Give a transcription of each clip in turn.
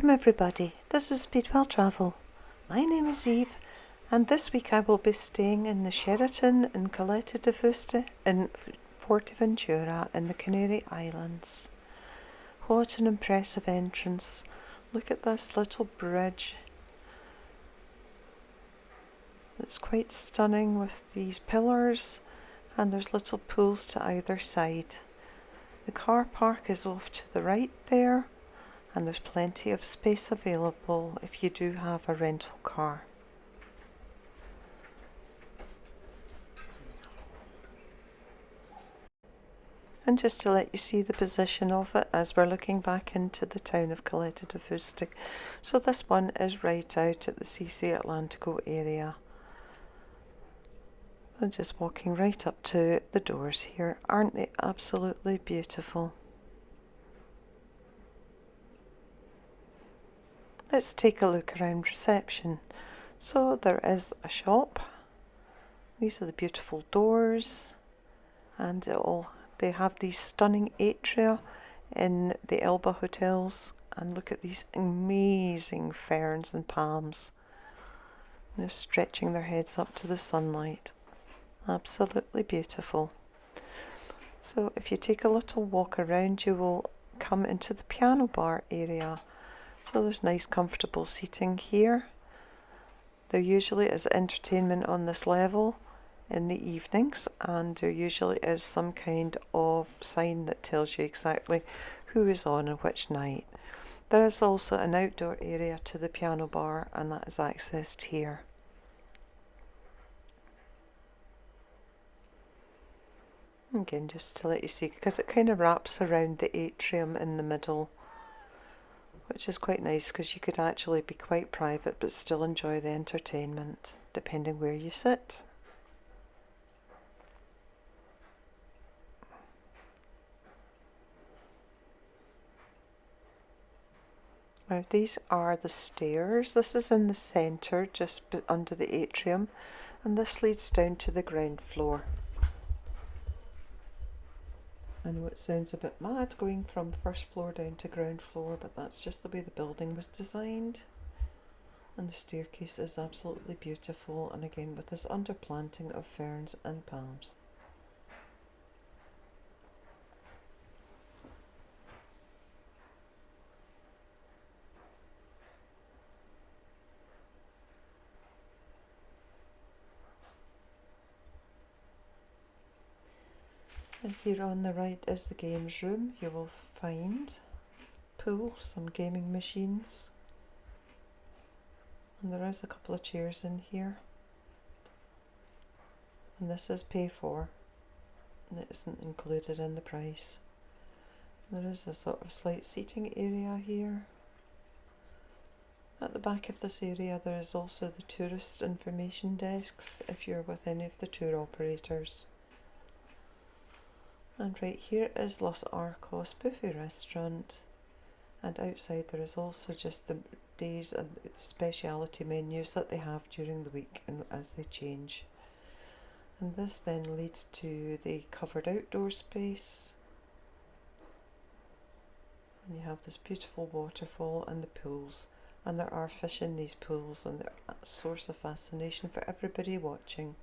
Welcome everybody, this is Speedwell Travel. My name is Eve and this week I will be staying in the Sheraton in Caleta de Fuste in Fuerteventura in the Canary Islands. What an impressive entrance. Look at this little bridge. It's quite stunning with these pillars and there's little pools to either side. The car park is off to the right there. And there's plenty of space available if you do have a rental car. And just to let you see the position of it as we're looking back into the town of Caleta de Fuste. So this one is right out at the CC Atlantico area. I'm just walking right up to the doors here. Aren't they absolutely beautiful? Let's take a look around reception. So there is a shop. These are the beautiful doors, and they have these stunning atria in the Elba hotels. And look at these amazing ferns and palms. They're stretching their heads up to the sunlight. Absolutely beautiful. So if you take a little walk around, you will come into the piano bar area. So there's nice comfortable seating here. There usually is entertainment on this level in the evenings, and there usually is some kind of sign that tells you exactly who is on and which night. There is also an outdoor area to the piano bar, and that is accessed here. Again, just to let you see, because it kind of wraps around the atrium in the middle, which is quite nice because you could actually be quite private but still enjoy the entertainment depending where you sit. Now these are the stairs. This is in the centre just under the atrium, and this leads down to the ground floor. I know it sounds a bit mad going from first floor down to ground floor, but that's just the way the building was designed. And the staircase is absolutely beautiful, and again with this underplanting of ferns and palms. And here on the right is the games room. You will find pool, some gaming machines, and there is a couple of chairs in here. And this is pay for, and it isn't included in the price. There is a sort of slight seating area here. At the back of this area there is also the tourist information desks if you're with any of the tour operators. And right here is Los Arcos Buffet Restaurant, and outside there is also just the days and the speciality menus that they have during the week and as they change. And this then leads to the covered outdoor space, and you have this beautiful waterfall and the pools, and there are fish in these pools, and they're a source of fascination for everybody watching.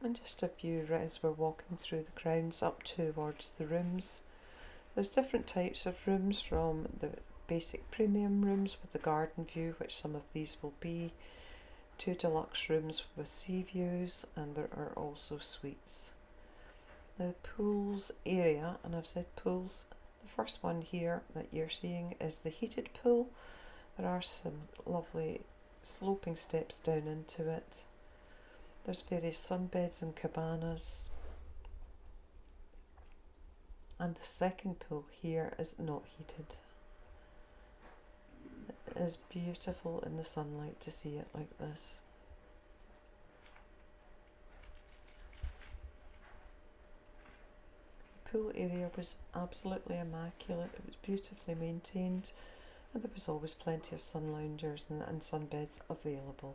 And just a view right as we're walking through the grounds up towards the rooms. There's different types of rooms, from the basic premium rooms with the garden view, which some of these will be, to deluxe rooms with sea views, and there are also suites. The pools area, and I've said pools, the first one here that you're seeing is the heated pool. There are some lovely sloping steps down into it. There's various sunbeds and cabanas. And the second pool here is not heated. It is beautiful in the sunlight to see it like this. The pool area was absolutely immaculate. It was beautifully maintained, and there was always plenty of sun loungers and sunbeds available.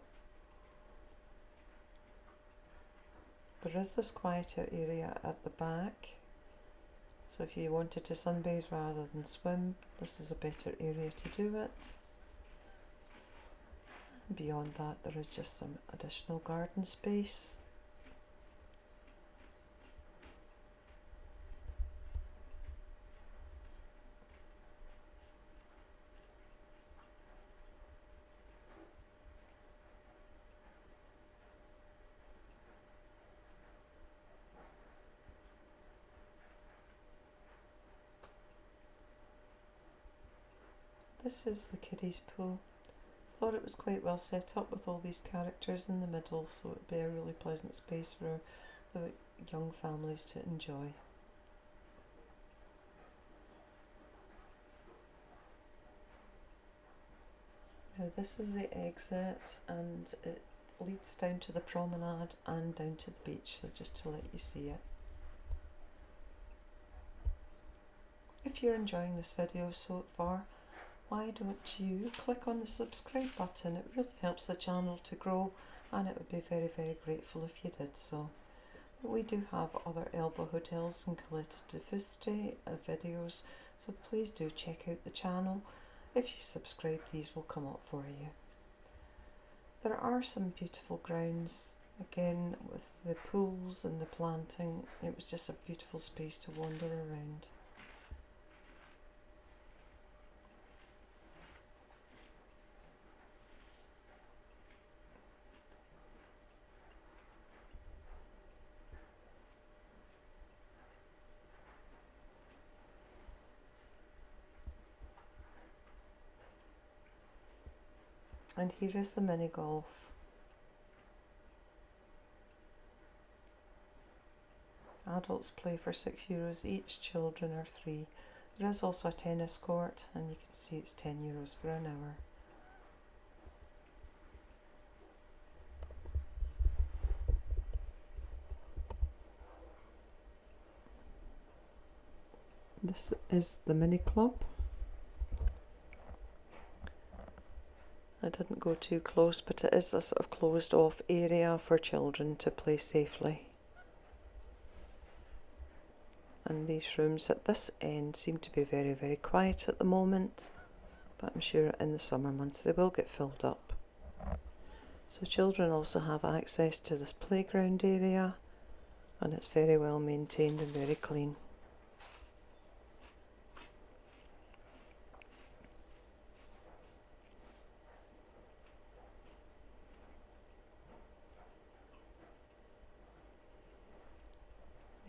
There is this quieter area at the back, So if you wanted to sunbathe rather than swim, this is a better area to do it. And beyond that, there is just some additional garden space. This is the kiddies pool. Thought it was quite well set up with all these characters in the middle, so it would be a really pleasant space for the young families to enjoy. Now this is the exit, and it leads down to the promenade and down to the beach, so just to let you see it. If you're enjoying this video so far, why don't you click on the subscribe button? It really helps the channel to grow, and it would be very, very grateful if you did so. We do have other elbow hotels in Caleta de Fuste videos, so please do check out the channel. If you subscribe, these will come up for you. There are some beautiful grounds, again with the pools and the planting. It was just a beautiful space to wander around. And here is the mini golf. Adults play for €6 each, children are 3. There is also a tennis court, and you can see it's €10 for an hour. This is the mini club. I didn't go too close, but it is a sort of closed off area for children to play safely. And these rooms at this end seem to be very, very quiet at the moment, but I'm sure in the summer months they will get filled up. So children also have access to this playground area, and it's very well maintained and very clean.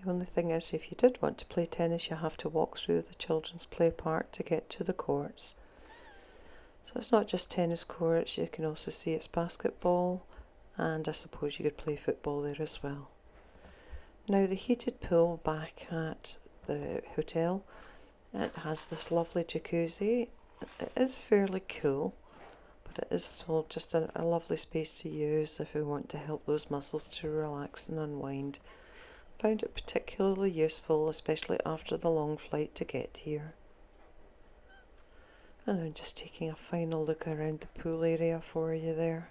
The only thing is, if you did want to play tennis, you have to walk through the children's play park to get to the courts. So it's not just tennis courts, you can also see it's basketball, and I suppose you could play football there as well. Now the heated pool back at the hotel, it has this lovely jacuzzi. It is fairly cool, but it is still just a lovely space to use if we want to help those muscles to relax and unwind. Found it particularly useful, especially after the long flight to get here. And I'm just taking a final look around the pool area for you there.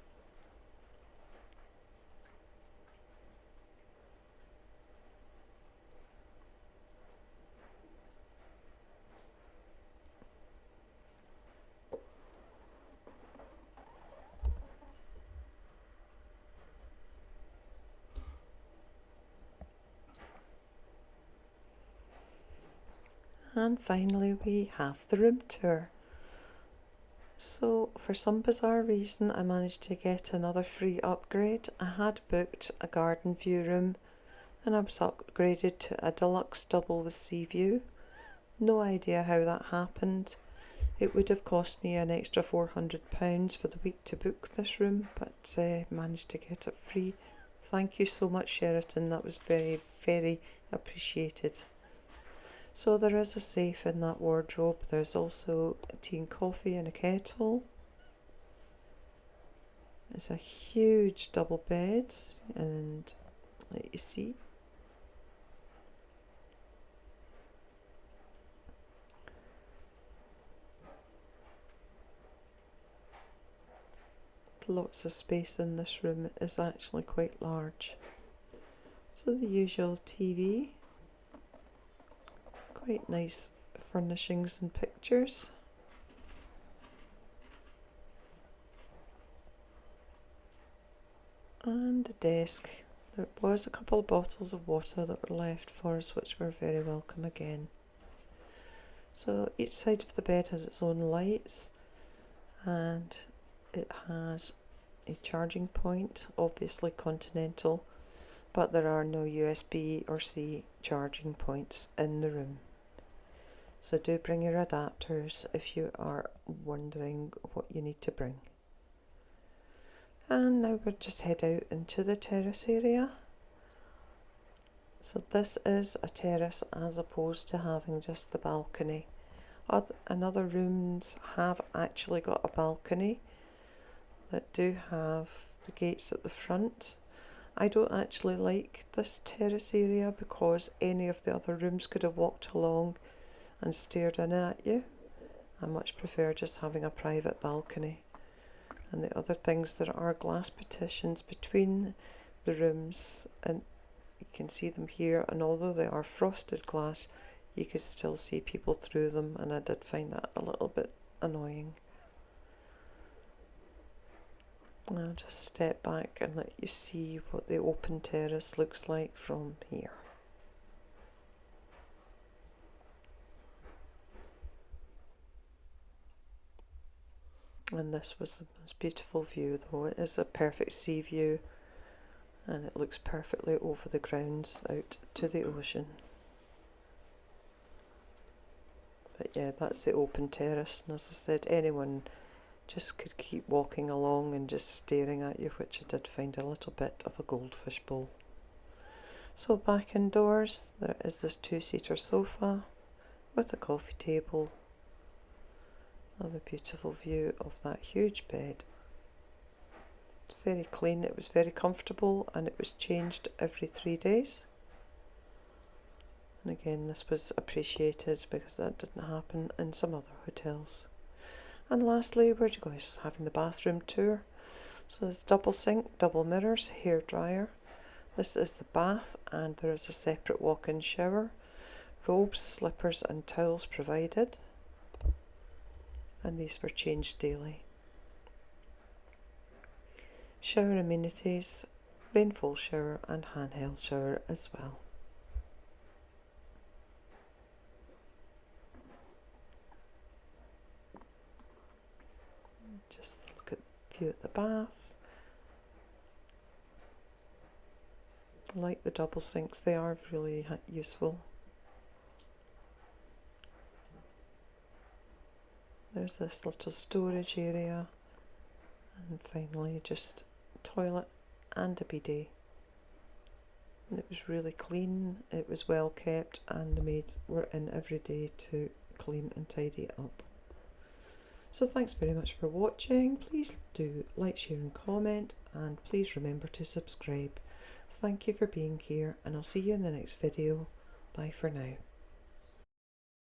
And finally we have the room tour. So for some bizarre reason I managed to get another free upgrade. I had booked a garden view room and I was upgraded to a deluxe double with sea view. No idea how that happened. It would have cost me an extra £400 for the week to book this room, but managed to get it free. Thank you so much, Sheraton, that was very, very appreciated. So there is a safe in that wardrobe. There's also tea and coffee in a kettle. It's a huge double bed, and let you see. Lots of space in this room. It is actually quite large. So the usual TV. quite nice furnishings and pictures. And a desk. There was a couple of bottles of water that were left for us, which were very welcome again. So each side of the bed has its own lights, and it has a charging point, obviously continental, but there are no USB or C charging points in the room. So do bring your adapters if you are wondering what you need to bring. And now we'll just head out into the terrace area. So this is a terrace as opposed to having just the balcony. Other rooms have actually got a balcony that do have the gates at the front. I don't actually like this terrace area because any of the other rooms could have walked along and stared in at you. I much prefer just having a private balcony. And the other things, there are glass partitions between the rooms, and you can see them here, and although they are frosted glass, you can still see people through them, and I did find that a little bit annoying. I'll just step back and let you see what the open terrace looks like from here. And this was the most beautiful view, though. It is a perfect sea view, and it looks perfectly over the grounds out to the ocean. But yeah, that's the open terrace, and as I said, anyone just could keep walking along and just staring at you, which I did find a little bit of a goldfish bowl. So back indoors, there is this two-seater sofa with a coffee table. Another beautiful view of that huge bed. It's very clean, it was very comfortable, and it was changed every 3 days. And again, this was appreciated because that didn't happen in some other hotels. And lastly, we're just having the bathroom tour. So there's double sink, double mirrors, hair dryer. This is the bath, and there is a separate walk-in shower. Robes, slippers and towels provided. And these were changed daily. Shower amenities, rainfall shower and handheld shower as well. Just look at the view at the bath. I like the double sinks, they are really useful. There's this little storage area, and finally just toilet and a bidet. And it was really clean, it was well kept, and the maids were in every day to clean and tidy it up. So thanks very much for watching. Please do like, share and comment, and please remember to subscribe. Thank you for being here, and I'll see you in the next video. Bye for now.